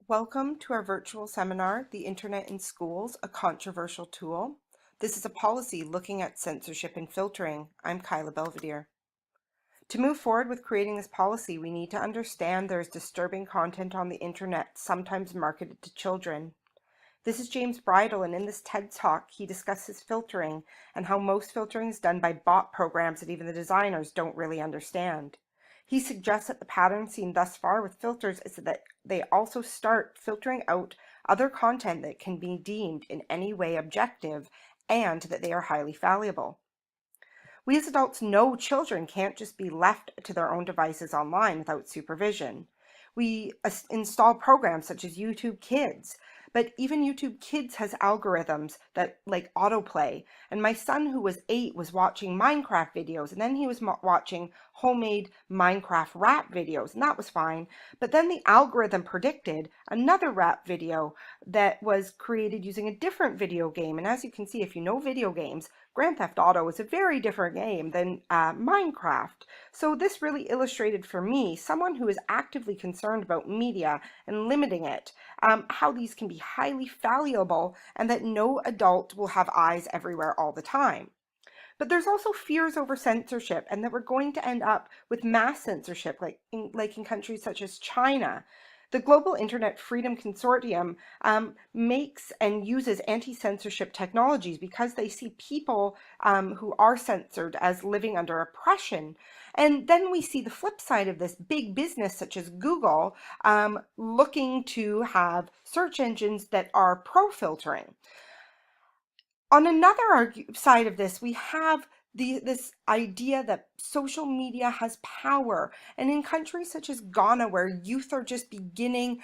Welcome to our virtual seminar, The Internet in Schools, a Controversial Tool. This is a policy looking at censorship and filtering. I'm Kyla Belvedere. To move forward with creating this policy, we need to understand there is disturbing content on the internet, sometimes marketed to children. This is James Bridle, and in this TED Talk, he discusses filtering and how most filtering is done by bot programs that even the designers don't really understand. He suggests that the pattern seen thus far with filters is that they also start filtering out other content that can be deemed in any way objective and that they are highly fallible. We as adults know children can't just be left to their own devices online without supervision. We install programs such as YouTube Kids, but even YouTube Kids has algorithms that like autoplay. And my son, who was 8, was watching Minecraft videos, and then he was watching homemade Minecraft rap videos, and that was fine. But then the algorithm predicted another rap video that was created using a different video game. And as you can see, if you know video games, Grand Theft Auto is a very different game than Minecraft. So this really illustrated for me, someone who is actively concerned about media and limiting it, how these can be highly fallible and that no adult will have eyes everywhere all the time. But there's also fears over censorship and that we're going to end up with mass censorship like in countries such as China. The Global Internet Freedom Consortium makes and uses anti-censorship technologies because they see people who are censored as living under oppression. And then we see the flip side of this, big business such as Google looking to have search engines that are pro-filtering. On another side of this, we have this idea that social media has power. And in countries such as Ghana, where youth are just beginning,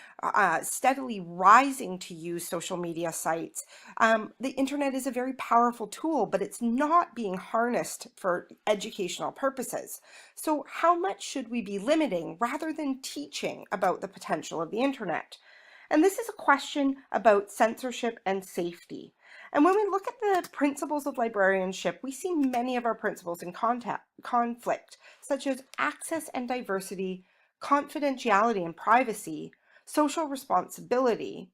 steadily rising to use social media sites, the internet is a very powerful tool, but it's not being harnessed for educational purposes. So how much should we be limiting rather than teaching about the potential of the internet? And this is a question about censorship and safety. And when we look at the principles of librarianship, we see many of our principles in conflict, such as access and diversity, confidentiality and privacy, social responsibility.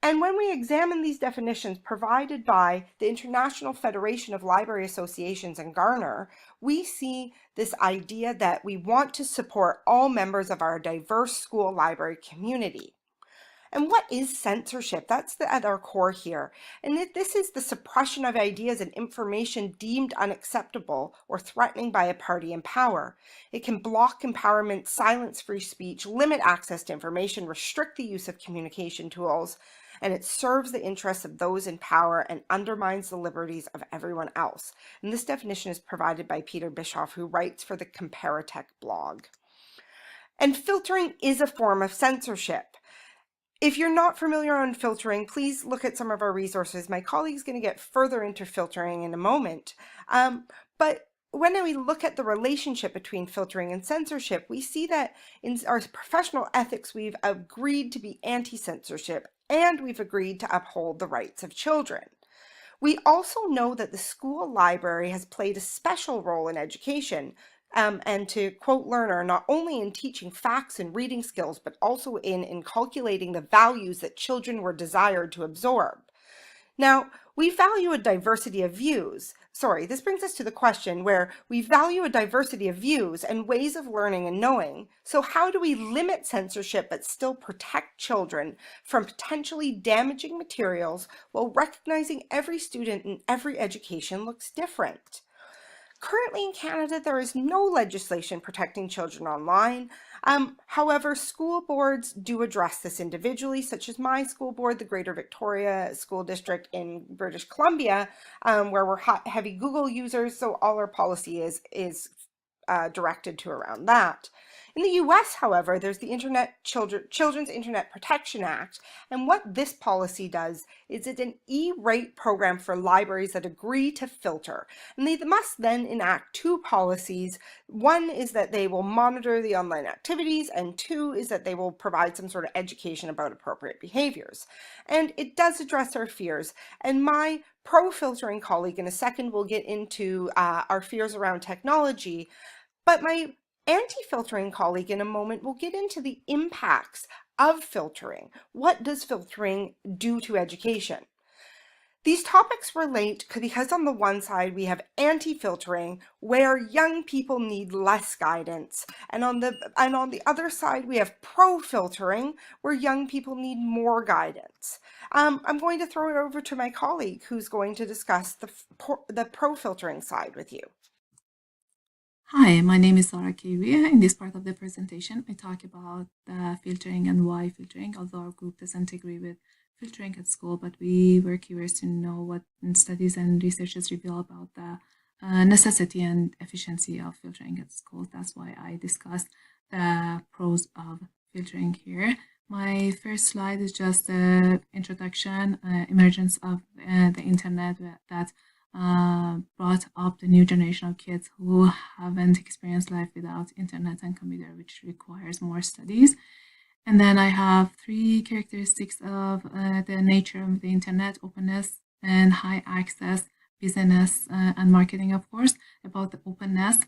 And when we examine these definitions provided by the International Federation of Library Associations and Garner, we see this idea that we want to support all members of our diverse school library community. And what is censorship? That's at our core here. And this is the suppression of ideas and information deemed unacceptable or threatening by a party in power. It can block empowerment, silence free speech, limit access to information, restrict the use of communication tools, and it serves the interests of those in power and undermines the liberties of everyone else. And this definition is provided by Peter Bischoff, who writes for the Comparatech blog. And filtering is a form of censorship. If you're not familiar on filtering, please look at some of our resources. My colleague's going to get further into filtering in a moment. But when we look at the relationship between filtering and censorship, we see that in our professional ethics, we've agreed to be anti-censorship and we've agreed to uphold the rights of children. We also know that the school library has played a special role in education. And to quote Lerner, not only in teaching facts and reading skills, but also in inculcating the values that children were desired to absorb. Now, we value a diversity of views. Sorry, this brings us to the question where we value a diversity of views and ways of learning and knowing. So how do we limit censorship but still protect children from potentially damaging materials while recognizing every student and every education looks different? Currently in Canada, there is no legislation protecting children online. However, school boards do address this individually, such as my school board, the Greater Victoria School District in British Columbia, where we're heavy Google users, so all our policy is directed to around that. In the US, however, there's the Children's Internet Protection Act, and what this policy does is it's an E-rate program for libraries that agree to filter, and they must then enact 2 policies. One is that they will monitor the online activities, and 2 is that they will provide some sort of education about appropriate behaviors. And it does address our fears, and my pro-filtering colleague in a second will get into our fears around technology, but my anti-filtering colleague in a moment will get into the impacts of filtering. What does filtering do to education? These topics relate because on the one side we have anti-filtering, where young people need less guidance, and on the other side we have pro-filtering, where young people need more guidance. I'm going to throw it over to my colleague who's going to discuss the pro-filtering side with you. Hi, my name is Sarah Kiwi. In this part of the presentation, I talk about the filtering and why filtering, although our group doesn't agree with filtering at school, but we were curious to know what studies and researches reveal about the necessity and efficiency of filtering at schools. That's why I discussed the pros of filtering here. My first slide is just the introduction, emergence of the internet that brought up the new generation of kids who haven't experienced life without internet and computer, which requires more studies. And then I have three characteristics of the nature of the internet: openness and high access, business, and marketing, of course. About the openness,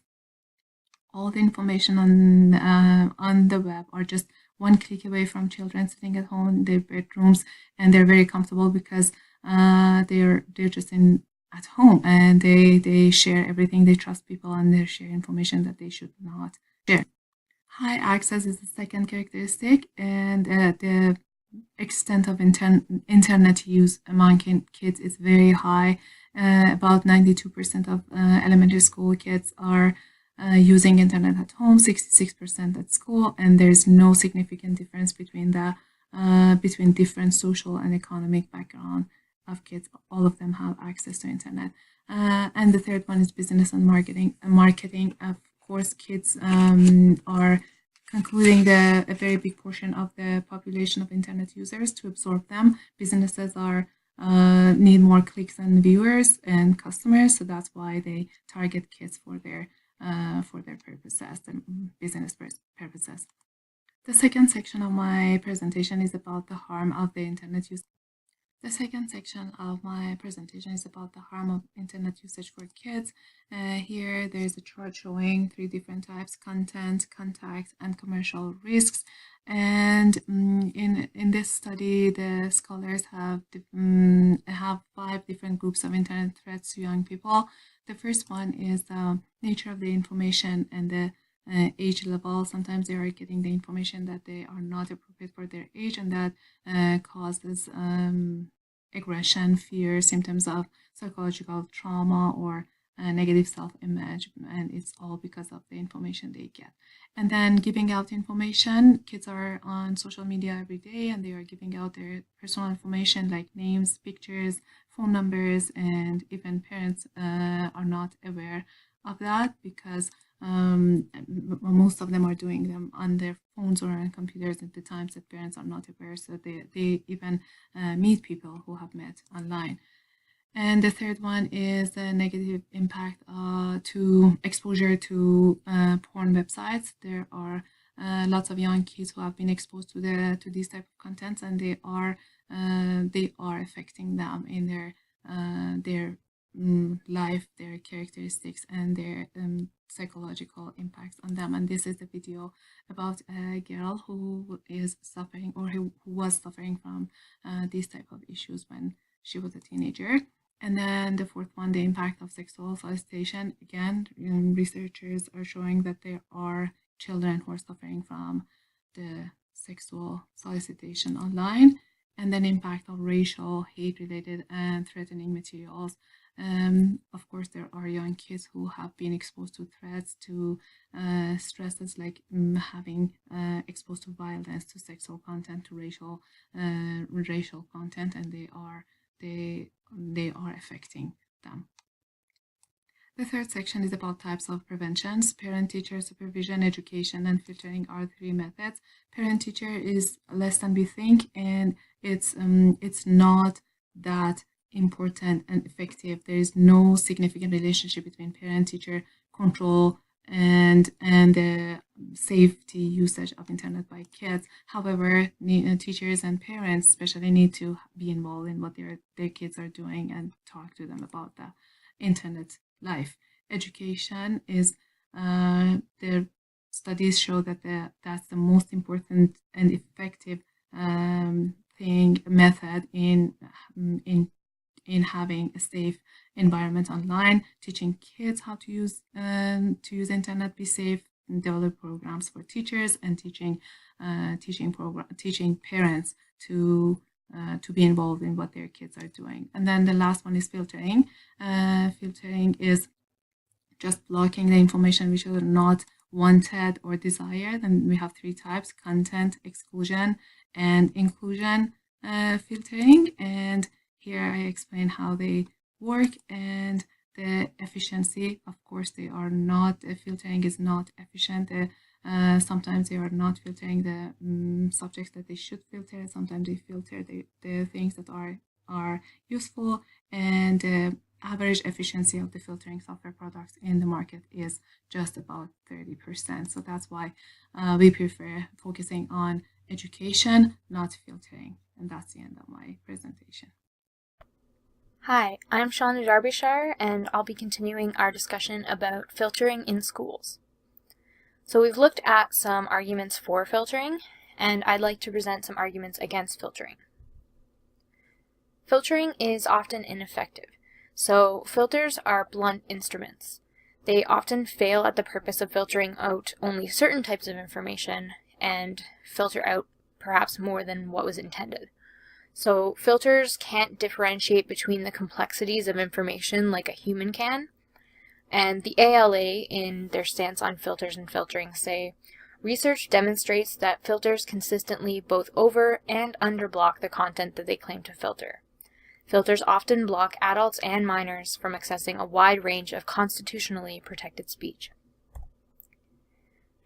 all the information on the web are just one click away from children sitting at home in their bedrooms, and they're very comfortable because they're just at home, and they share everything. They trust people, and they share information that they should not share. High access is the second characteristic, and the extent of internet use among kids is very high. About 92% of elementary school kids are using internet at home, 66% at school, and there's no significant difference between between different social and economic background of kids. All of them have access to internet. And the third one is business and marketing. Marketing, of course, kids are concluding a very big portion of the population of internet users to absorb them. Businesses are need more clicks and viewers and customers, so that's why they target kids for their purposes and business purposes. The second section of my presentation is about the harm of the internet use. The second section of my presentation is about the harm of internet usage for kids. Here there's a chart showing three different types: content, contact, and commercial risks. And in this study, the scholars have 5 different groups of internet threats to young people. The first one is the nature of the information and the age level. Sometimes they are getting the information that they are not appropriate for their age, and that causes aggression, fear, symptoms of psychological trauma, or negative self-image, and it's all because of the information they get. And then giving out information. Kids are on social media every day, and they are giving out their personal information like names, pictures, phone numbers, and even parents are not aware of that because most of them are doing them on their phones or on computers at the times that parents are not aware, so they even meet people who have met online. And the third one is the negative impact to exposure to porn websites. There are lots of young kids who have been exposed to these type of contents, and they are affecting them in their life, their characteristics, and their psychological impacts on them. And this is a video about a girl who is suffering, or who was suffering from these type of issues when she was a teenager. And then the fourth one, the impact of sexual solicitation. Again, researchers are showing that there are children who are suffering from the sexual solicitation online. And then impact of racial, hate-related, and threatening materials. Of course, there are young kids who have been exposed to threats, to stresses like having exposed to violence, to sexual content, to racial content, and they are affecting them. The third section is about types of preventions. Parent-teacher supervision, education, and filtering are 3 methods. Parent-teacher is less than we think, and it's not that important and effective. There is no significant relationship between parent-teacher control and the safety usage of internet by kids. However, teachers and parents especially need to be involved in what their kids are doing and talk to them about the internet life. Education is the studies show that that's the most important and effective method in having a safe environment online, teaching kids how to use internet, be safe, and develop programs for teachers, and teaching parents to be involved in what their kids are doing. And then the last one is filtering. Filtering is just blocking the information which is not wanted or desired. And we have three types: content, exclusion, and inclusion filtering. And here I explain how they work and the efficiency. Of course, they are not, filtering is not efficient. Sometimes they are not filtering the subjects that they should filter. Sometimes they filter the things that are useful, and the average efficiency of the filtering software products in the market is just about 30%. So that's why we prefer focusing on education, not filtering. And that's the end of my presentation. Hi, I'm Shauna Derbyshire, and I'll be continuing our discussion about filtering in schools. So we've looked at some arguments for filtering, and I'd like to present some arguments against filtering. Filtering is often ineffective. So filters are blunt instruments. They often fail at the purpose of filtering out only certain types of information and filter out perhaps more than what was intended. So filters can't differentiate between the complexities of information like a human can. And the ALA, in their stance on filters and filtering, say, research demonstrates that filters consistently both over and underblock the content that they claim to filter. Filters often block adults and minors from accessing a wide range of constitutionally protected speech.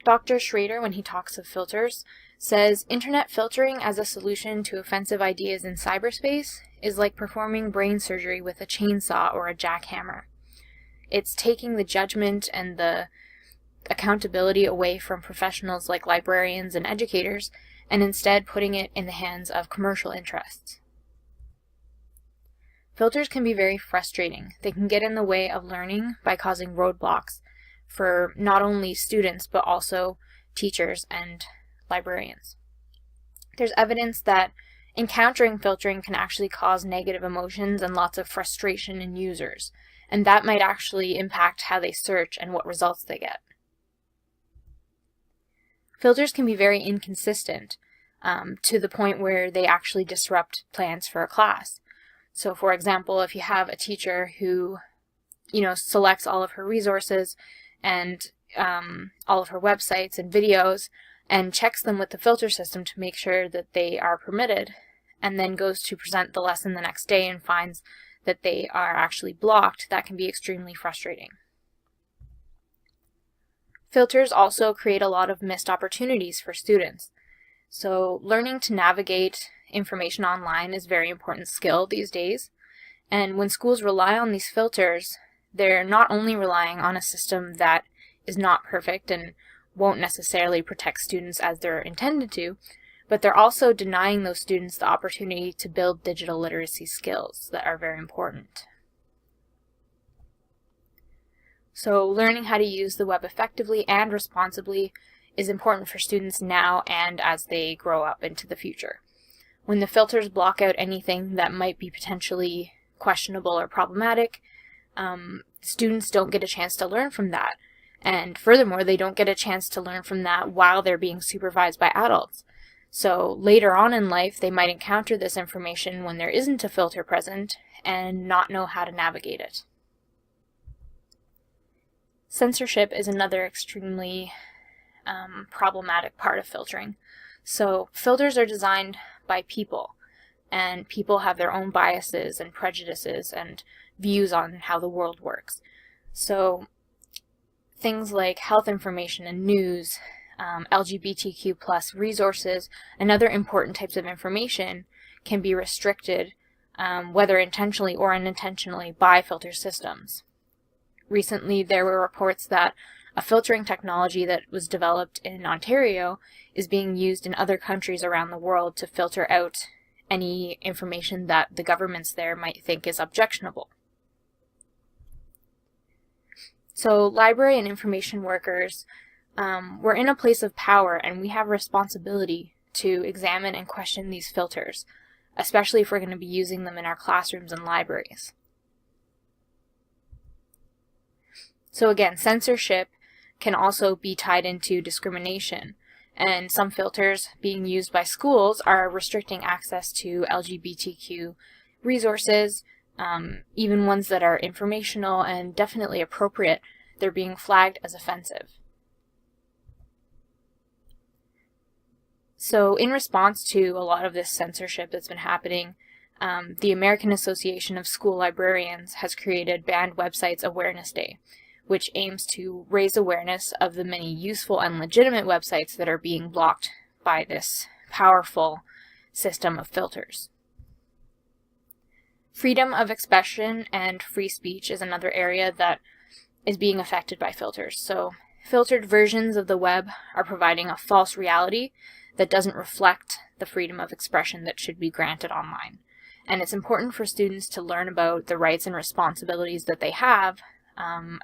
Dr. Schrader, when he talks of filters, says internet filtering as a solution to offensive ideas in cyberspace is like performing brain surgery with a chainsaw or a jackhammer. It's taking the judgment and the accountability away from professionals like librarians and educators, and instead putting it in the hands of commercial interests. Filters can be very frustrating. They can get in the way of learning by causing roadblocks for not only students but also teachers and librarians. There's evidence that encountering filtering can actually cause negative emotions and lots of frustration in users, and that might actually impact how they search and what results they get. Filters can be very inconsistent to the point where they actually disrupt plans for a class. So for example, if you have a teacher who, selects all of her resources and all of her websites and videos and checks them with the filter system to make sure that they are permitted, and then goes to present the lesson the next day and finds that they are actually blocked, that can be extremely frustrating. Filters also create a lot of missed opportunities for students. So learning to navigate information online is a very important skill these days. And when schools rely on these filters, they're not only relying on a system that is not perfect and won't necessarily protect students as they're intended to, but they're also denying those students the opportunity to build digital literacy skills that are very important. So learning how to use the web effectively and responsibly is important for students now and as they grow up into the future. When the filters block out anything that might be potentially questionable or problematic, students don't get a chance to learn from that. And furthermore, they don't get a chance to learn from that while they're being supervised by adults. So later on in life, they might encounter this information when there isn't a filter present and not know how to navigate it. Censorship is another extremely problematic part of filtering. So filters are designed by people, and people have their own biases and prejudices and views on how the world works. So things like health information and news, LGBTQ plus resources, and other important types of information can be restricted, whether intentionally or unintentionally, by filter systems. Recently, there were reports that a filtering technology that was developed in Ontario is being used in other countries around the world to filter out any information that the governments there might think is objectionable. So library and information workers we're in a place of power and we have responsibility to examine and question these filters, especially if we're going to be using them in our classrooms and libraries. So again, censorship can also be tied into discrimination, and some filters being used by schools are restricting access to LGBTQ resources, even ones that are informational and definitely appropriate. They're being flagged as offensive. So in response to a lot of this censorship that's been happening, the American Association of School Librarians has created Banned Websites Awareness Day, which aims to raise awareness of the many useful and legitimate websites that are being blocked by this powerful system of filters. Freedom of expression and free speech is another area that is being affected by filters. So filtered versions of the web are providing a false reality that doesn't reflect the freedom of expression that should be granted online. And it's important for students to learn about the rights and responsibilities that they have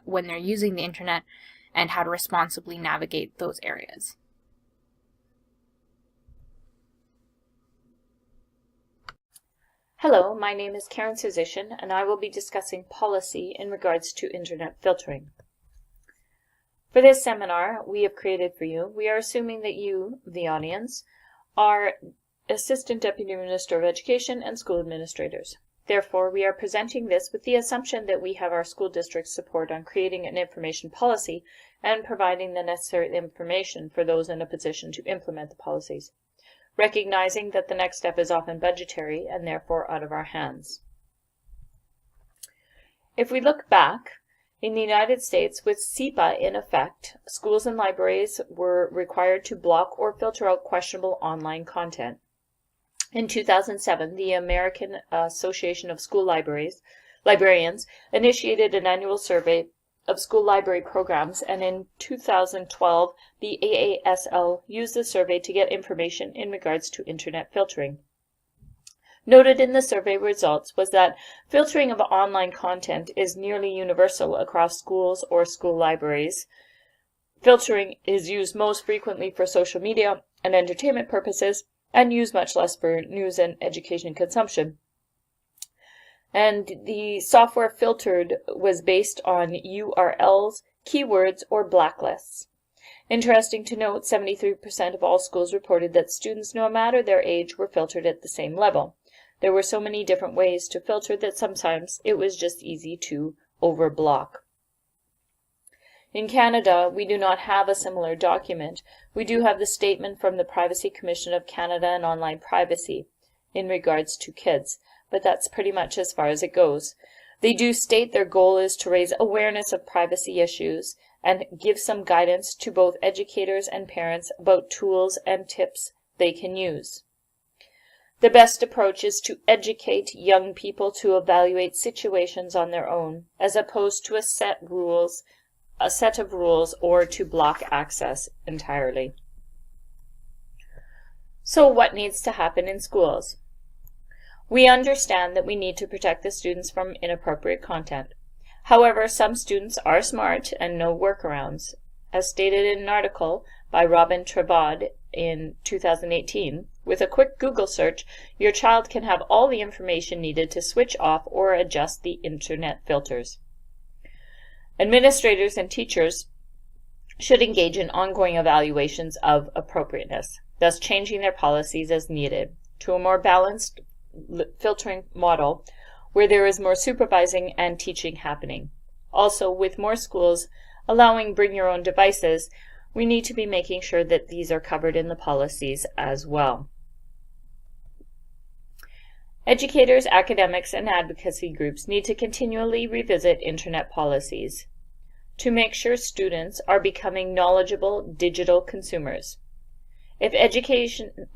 when they're using the internet and how to responsibly navigate those areas. Hello, my name is Karen Suzishin, and I will be discussing policy in regards to internet filtering. For this seminar we have created for you, we are assuming that you, the audience, are Assistant Deputy Minister of Education and school administrators. Therefore, we are presenting this with the assumption that we have our school district's support on creating an information policy and providing the necessary information for those in a position to implement the policies, recognizing that the next step is often budgetary and therefore out of our hands. If we look back, in the United States, with SEPA in effect, schools and libraries were required to block or filter out questionable online content. In 2007, the American Association of School Librarians initiated an annual survey of school library programs, and in 2012, the AASL used the survey to get information in regards to internet filtering. Noted in the survey results was that filtering of online content is nearly universal across schools or school libraries. Filtering is used most frequently for social media and entertainment purposes, and used much less for news and education consumption. And the software filtered was based on URLs, keywords, or blacklists. Interesting to note, 73% of all schools reported that students, no matter their age, were filtered at the same level. There were so many different ways to filter that sometimes it was just easy to overblock. In Canada, we do not have a similar document. We do have the statement from the Privacy Commission of Canada and online privacy in regards to kids, but that's pretty much as far as it goes. They do state their goal is to raise awareness of privacy issues and give some guidance to both educators and parents about tools and tips they can use. The best approach is to educate young people to evaluate situations on their own, as opposed to a set of rules or to block access entirely. So what needs to happen in schools? We understand that we need to protect the students from inappropriate content. However, some students are smart and know workarounds. As stated in an article by Robin Trebod in 2018, with a quick Google search, your child can have all the information needed to switch off or adjust the internet filters. Administrators and teachers should engage in ongoing evaluations of appropriateness, thus changing their policies as needed to a more balanced filtering model where there is more supervising and teaching happening. Also, with more schools allowing bring your own devices, we need to be making sure that these are covered in the policies as well. Educators, academics, and advocacy groups need to continually revisit internet policies to make sure students are becoming knowledgeable digital consumers. If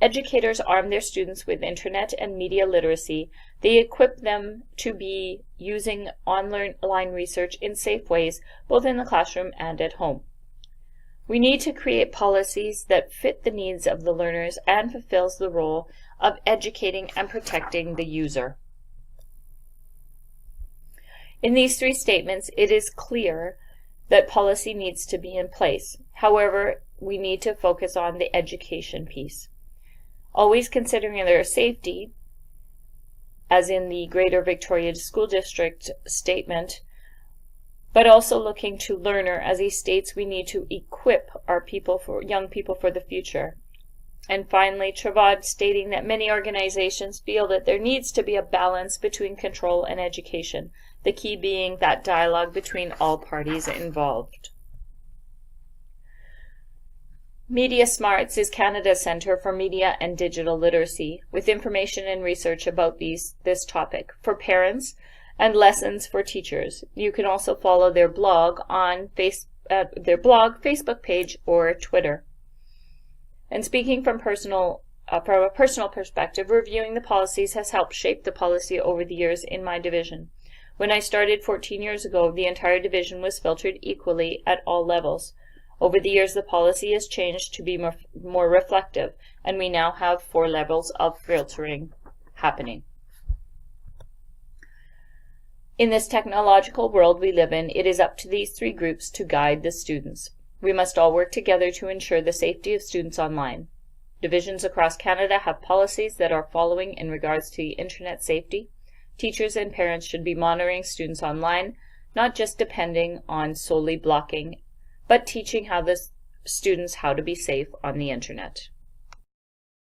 educators arm their students with internet and media literacy, they equip them to be using online research in safe ways, both in the classroom and at home. We need to create policies that fit the needs of the learners and fulfills the role of educating and protecting the user. In these three statements, it is clear that policy needs to be in place. However, we need to focus on the education piece. Always considering their safety, as in the Greater Victoria School District statement, but also looking to learner, as he states we need to equip our young people for the future. And finally, Travad stating that many organizations feel that there needs to be a balance between control and education, the key being that dialogue between all parties involved. Media Smarts is Canada's Centre for Media and Digital Literacy, with information and research about this topic for parents and lessons for teachers. You can also follow their blog on Facebook page, or Twitter. And speaking from a personal perspective, reviewing the policies has helped shape the policy over the years in my division. When I started 14 years ago, the entire division was filtered equally at all levels. Over the years, the policy has changed to be more reflective, and we now have 4 levels of filtering happening. In this technological world we live in, it is up to these 3 groups to guide the students. We must all work together to ensure the safety of students online. Divisions across Canada have policies that are following in regards to internet safety. Teachers and parents should be monitoring students online, not just depending on solely blocking, but teaching the students how to be safe on the internet.